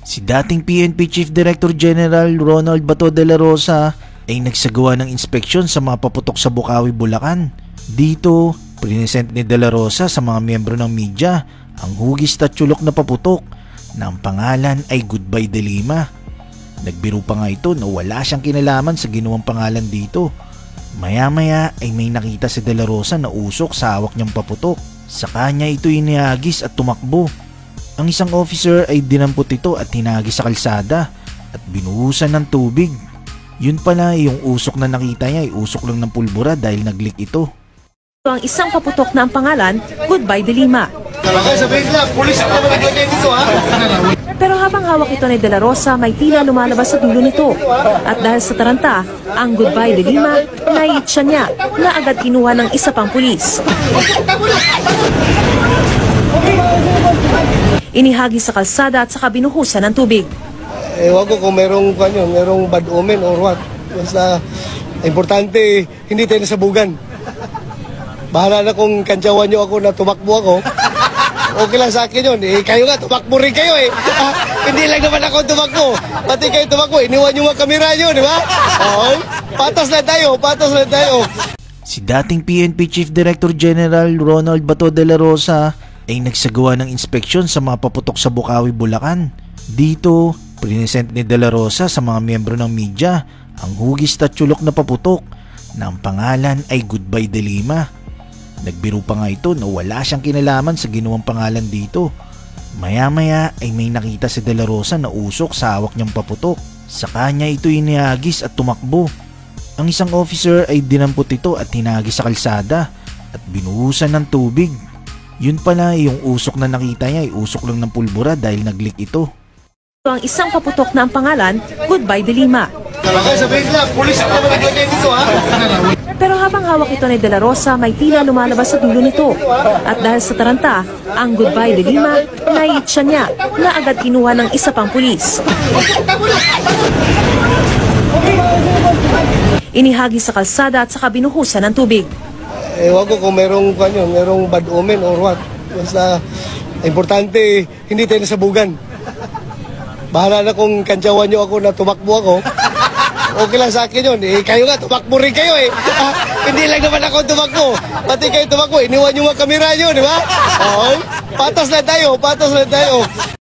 Si dating PNP Chief Director General Ronald Bato de la Rosa ay nagsagawa ng inspeksyon sa mga paputok sa Bukawi, Bulacan. Dito, prinesent ni de la Rosa sa mga miyembro ng media ang hugis at tsulok na paputok na ang pangalan ay Goodbye de Lima. Nagbiro pa nga ito na wala siyang kinalaman sa ginawang pangalan dito. Maya-maya ay may nakita si de la Rosa na usok sa hawak niyang paputok. Sa kanya ito inihagis at tumakbo. Ang isang officer ay dinampot ito at hinagis sa kalsada at binuhusan ng tubig. Yun pala, yung usok na nakita niya ay usok lang ng pulbura dahil nag-leak ito. Ang isang paputok na ang pangalan, Goodbye de Lima. Pero habang hawak ito ni de la Rosa, may tila lumalabas sa dulo nito. At dahil sa taranta, ang Goodbye de Lima, naiit siya niya na agad kinuha ng isa pang pulis. Inihagi sa kalsada at saka binuhusan ng tubig. Ewan ko kung merong bad omen or what. Basta importante, hindi tayo nasabugan. Bahala na kung kantsawan nyo ako na tumakbo ako. Okay lang sa akin yun. Kayo nga, tumakbo rin kayo eh. Hindi lang naman ako tumakbo. Pati kayo tumakbo, iniwan nyo mga kamera nyo, di ba? Patas na tayo, patas na tayo. Si dating PNP Chief Director General Ronald Bato de la Rosa ay nagsagawa ng inspeksyon sa mga paputok sa Bukawi, Bulacan. Dito, prinesent ni de la Rosa sa mga miyembro ng media ang hugis at tsulok na paputok na ang pangalan ay Goodbye de Lima. Nagbiro pa nga ito na wala siyang kinalaman sa ginawang pangalan dito. Maya-maya ay may nakita si de la Rosa na usok sa hawak niyang paputok. Sa kanya ito inihagis at tumakbo. Ang isang officer ay dinampot ito at hinagis sa kalsada at binuhusan ng tubig. Yun pala, yung usok na nakita niya ay usok lang ng pulbura dahil nag-leak ito. Ang isang paputok na ang pangalan, Goodbye de Lima. Pero habang hawak ito ni de la Rosa, may tila lumalabas sa dulo nito. At dahil sa taranta, ang Goodbye de Lima, naiit siya niya na agad kinuha ng isa pang pulis. Inihagi sa kalsada at saka binuhusan ng tubig. Ewan ko kung merong bad omen or what. Basta importante, hindi tayo nasabugan. Bahala na kung kantsawan nyo ako na tumakbo ako. Okay lang sa akin yun. Kayo nga, tumakbo rin kayo eh. Hindi lang naman ako tumakbo. Pati kayo tumakbo, iniwan nyo mga kamera nyo, di ba? Patas na tayo, patas na tayo.